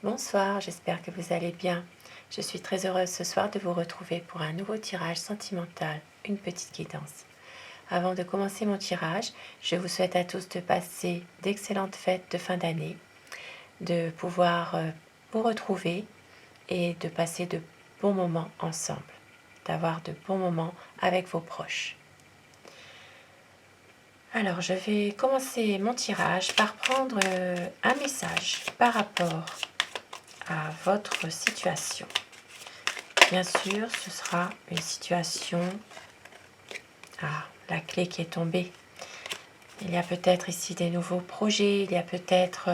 Bonsoir, j'espère que vous allez bien. Je suis très heureuse ce soir de vous retrouver pour un nouveau tirage sentimental, une petite guidance. Avant de commencer mon tirage, je vous souhaite à tous de passer d'excellentes fêtes de fin d'année, de pouvoir vous retrouver et de passer de bons moments ensemble, d'avoir de bons moments avec vos proches. Alors, je vais commencer mon tirage par prendre un message par rapport à votre situation. Bien sûr, ce sera une situation... Ah, la clé qui est tombée. Il y a peut-être ici des nouveaux projets, il y a peut-être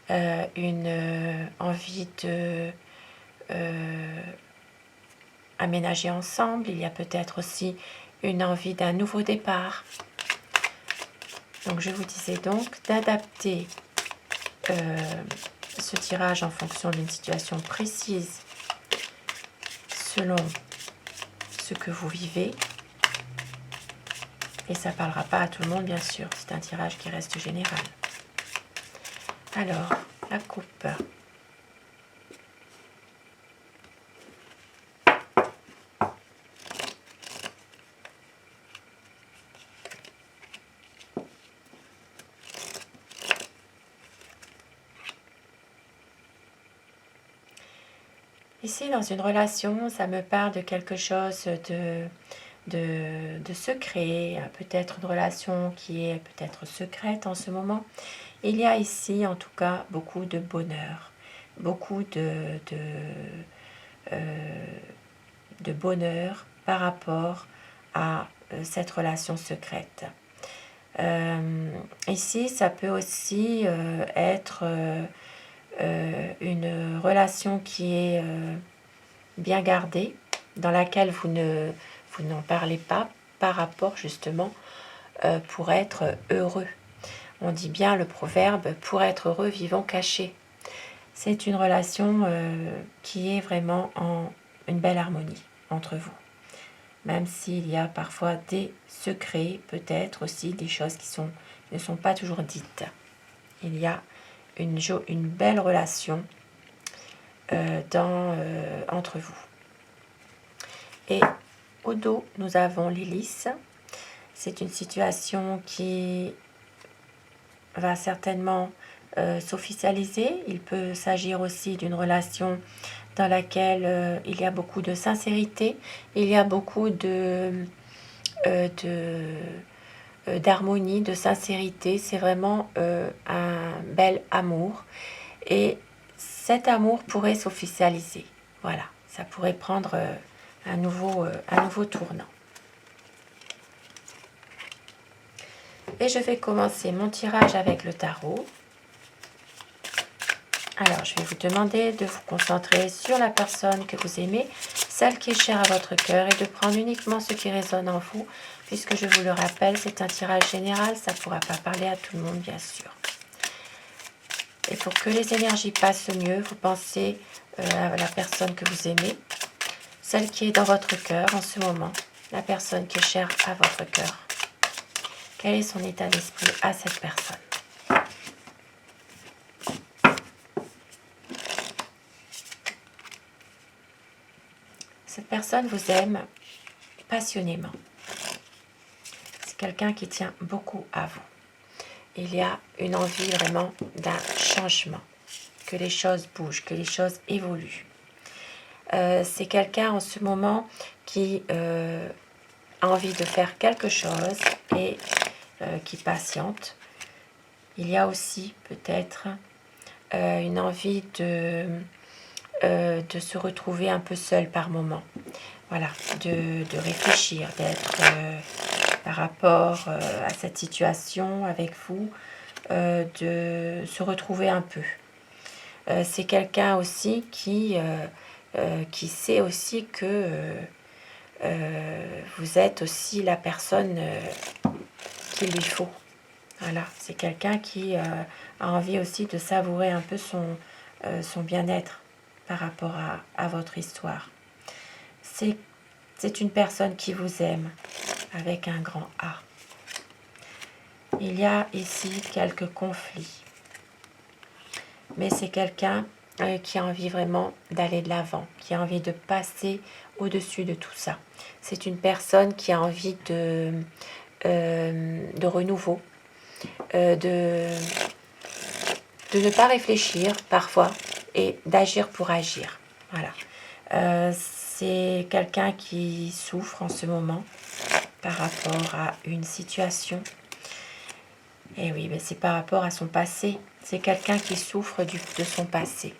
une envie de aménager ensemble, il y a peut-être aussi une envie d'un nouveau départ. Donc je vous disais donc d'adapter ce tirage en fonction d'une situation précise selon ce que vous vivez. Et ça ne parlera pas à tout le monde, bien sûr. C'est un tirage qui reste général. Alors, la coupe. Ici, dans une relation, ça me parle de quelque chose de secret, peut-être une relation qui est peut-être secrète en ce moment. Il y a ici, en tout cas, beaucoup de bonheur, beaucoup de bonheur par rapport à cette relation secrète. Ici, ça peut aussi être une relation qui est bien gardée, dans laquelle vous n'en parlez pas par rapport justement pour être heureux. On dit bien le proverbe « pour être heureux, vivons cachés ». C'est une relation qui est vraiment en une belle harmonie entre vous. Même s'il y a parfois des secrets, peut-être aussi des choses qui ne sont pas toujours dites. Il y a une belle relation entre vous. Et au dos, nous avons Lilith. C'est une situation qui va certainement s'officialiser. Il peut s'agir aussi d'une relation dans laquelle il y a beaucoup de sincérité, il y a beaucoup d'harmonie, de sincérité. C'est vraiment un bel amour. Et cet amour pourrait s'officialiser. Voilà, ça pourrait prendre un nouveau tournant. Et je vais commencer mon tirage avec le tarot. Alors, je vais vous demander de vous concentrer sur la personne que vous aimez, celle qui est chère à votre cœur, et de prendre uniquement ce qui résonne en vous, puisque je vous le rappelle, c'est un tirage général, ça ne pourra pas parler à tout le monde, bien sûr. Et pour que les énergies passent mieux, vous pensez à la personne que vous aimez, celle qui est dans votre cœur en ce moment, la personne qui est chère à votre cœur. Quel est son état d'esprit à cette personne? Cette personne vous aime passionnément. C'est quelqu'un qui tient beaucoup à vous. Il y a une envie vraiment d'un changement, que les choses bougent, que les choses évoluent. C'est quelqu'un en ce moment qui a envie de faire quelque chose et qui patiente. Il y a aussi peut-être une envie de se retrouver un peu seul par moment. Voilà, de réfléchir, d'être par rapport à cette situation avec vous, de se retrouver un peu. C'est quelqu'un aussi qui sait aussi que vous êtes aussi la personne qu'il lui faut. Voilà, c'est quelqu'un qui a envie aussi de savourer un peu son bien-être par rapport à votre histoire. C'est une personne qui vous aime avec un grand A. Il y a ici quelques conflits, mais c'est quelqu'un qui a envie vraiment d'aller de l'avant, qui a envie de passer au-dessus de tout ça. C'est une personne qui a envie de renouveau, de ne pas réfléchir parfois et d'agir pour agir. Voilà. C'est quelqu'un qui souffre en ce moment par rapport à une situation. Et oui, mais c'est par rapport à son passé. C'est quelqu'un qui souffre de son passé.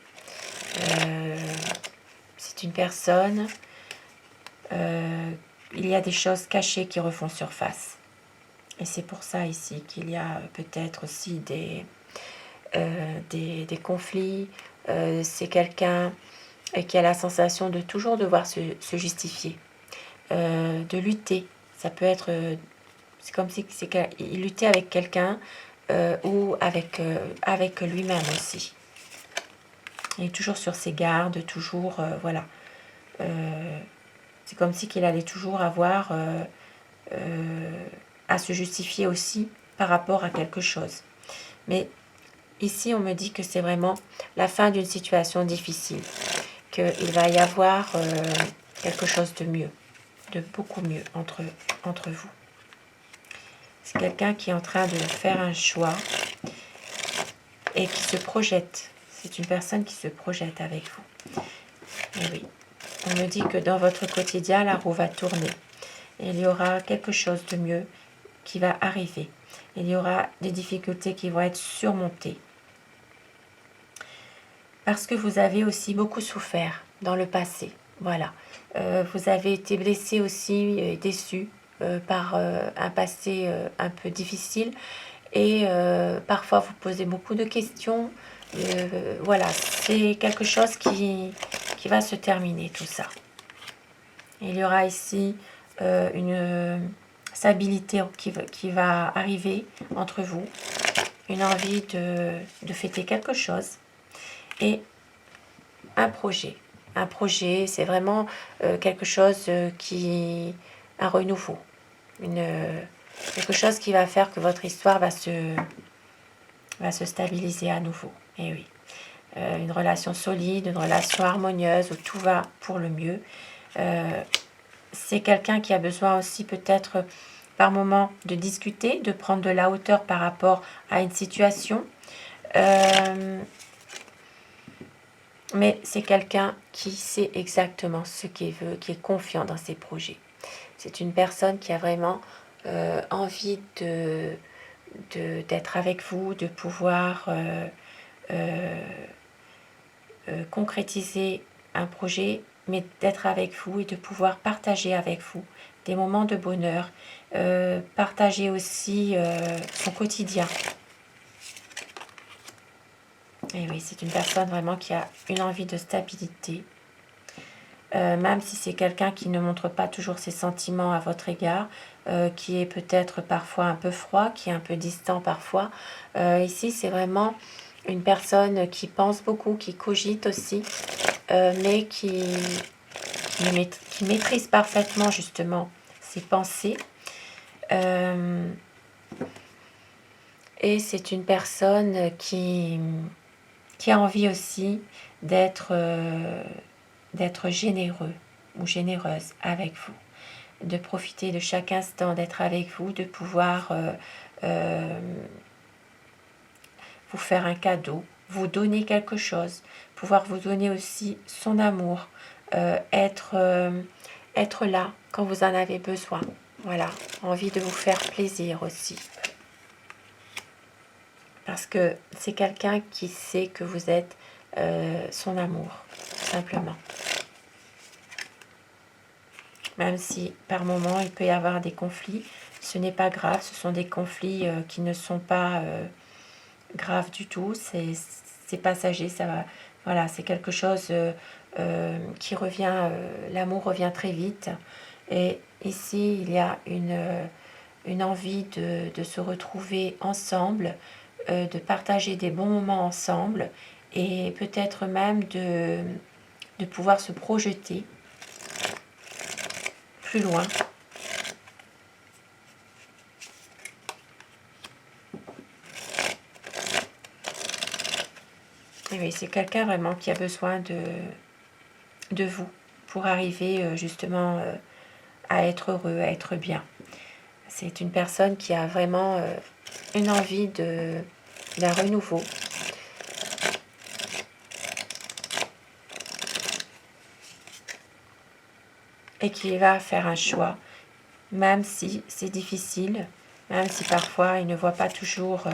C'est une personne, il y a des choses cachées qui refont surface. Et c'est pour ça ici qu'il y a peut-être aussi des conflits. C'est quelqu'un qui a la sensation de toujours devoir se justifier, de lutter. Ça peut être, c'est comme si il luttait avec quelqu'un ou avec lui-même aussi. Il est toujours sur ses gardes, toujours, voilà. C'est comme si qu'il allait toujours avoir à se justifier aussi par rapport à quelque chose. Mais ici, on me dit que c'est vraiment la fin d'une situation difficile, qu'il va y avoir quelque chose de mieux, de beaucoup mieux entre vous. C'est quelqu'un qui est en train de faire un choix et qui se projette. C'est une personne qui se projette avec vous. Et oui, on me dit que dans votre quotidien, la roue va tourner. Et il y aura quelque chose de mieux qui va arriver. Il y aura des difficultés qui vont être surmontées. Parce que vous avez aussi beaucoup souffert dans le passé. Voilà. Vous avez été blessé aussi, déçu par un passé un peu difficile. Et parfois, vous posez beaucoup de questions. Voilà, c'est quelque chose qui va se terminer, tout ça. Il y aura ici une stabilité qui va arriver entre vous, une envie de fêter quelque chose et un projet. Un projet, c'est vraiment quelque chose un renouveau, quelque chose qui va faire que votre histoire va se stabiliser à nouveau. Et oui, une relation solide, une relation harmonieuse où tout va pour le mieux. C'est quelqu'un qui a besoin aussi peut-être par moment de discuter, de prendre de la hauteur par rapport à une situation. Mais c'est quelqu'un qui sait exactement ce qu'il veut, qui est confiant dans ses projets. C'est une personne qui a vraiment envie d'être avec vous, de pouvoir concrétiser un projet, mais d'être avec vous et de pouvoir partager avec vous des moments de bonheur, partager aussi son quotidien. Et oui, c'est une personne vraiment qui a une envie de stabilité, même si c'est quelqu'un qui ne montre pas toujours ses sentiments à votre égard, qui est peut-être parfois un peu froid, qui est un peu distant parfois. Ici, c'est vraiment une personne qui pense beaucoup, qui cogite aussi, mais qui maîtrise parfaitement justement ses pensées. Et c'est une personne qui a envie aussi d'être généreux ou généreuse avec vous, de profiter de chaque instant, d'être avec vous, de pouvoir vous faire un cadeau, vous donner quelque chose, pouvoir vous donner aussi son amour, être là quand vous en avez besoin. Voilà, envie de vous faire plaisir aussi. Parce que c'est quelqu'un qui sait que vous êtes son amour, tout simplement. Même si par moment il peut y avoir des conflits, ce n'est pas grave, ce sont des conflits qui ne sont pas graves du tout, c'est passager, ça va, voilà, c'est quelque chose qui revient, l'amour revient très vite. Et ici, il y a une envie de se retrouver ensemble, de partager des bons moments ensemble et peut-être même de pouvoir se projeter plus loin. Et oui, c'est quelqu'un vraiment qui a besoin de vous pour arriver justement à être heureux, à être bien. C'est une personne qui a vraiment une envie d'un renouveau. Et qui va faire un choix, même si c'est difficile, même si parfois il ne voit pas toujours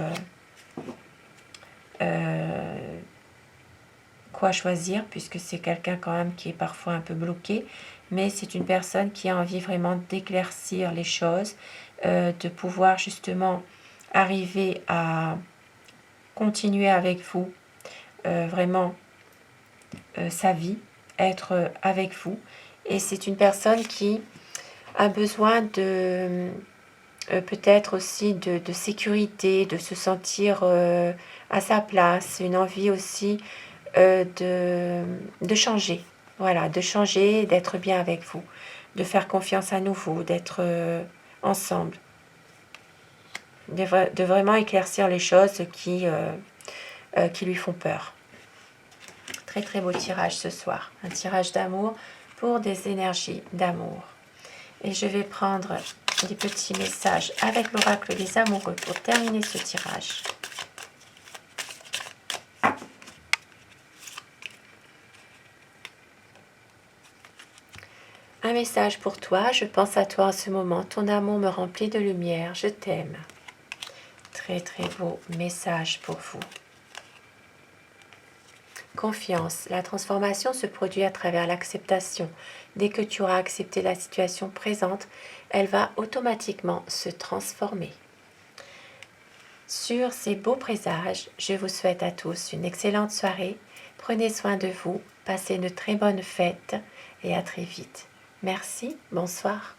quoi choisir, puisque c'est quelqu'un quand même qui est parfois un peu bloqué, mais c'est une personne qui a envie vraiment d'éclaircir les choses, de pouvoir justement arriver à continuer avec vous vraiment sa vie, être avec vous. Et c'est une personne qui a besoin de peut-être aussi de sécurité, de se sentir à sa place, une envie aussi de changer. Voilà, de changer, d'être bien avec vous, de faire confiance à nouveau, d'être ensemble, de vraiment éclaircir les choses qui lui font peur. Très très beau tirage ce soir, un tirage d'amour pour des énergies d'amour. Et je vais prendre des petits messages avec l'oracle des amoureux pour terminer ce tirage. Un message pour toi, je pense à toi en ce moment, ton amour me remplit de lumière, je t'aime. Très très beau message pour vous. Confiance, la transformation se produit à travers l'acceptation. Dès que tu auras accepté la situation présente, elle va automatiquement se transformer. Sur ces beaux présages, je vous souhaite à tous une excellente soirée. Prenez soin de vous, passez une très bonne fête et à très vite. Merci, bonsoir.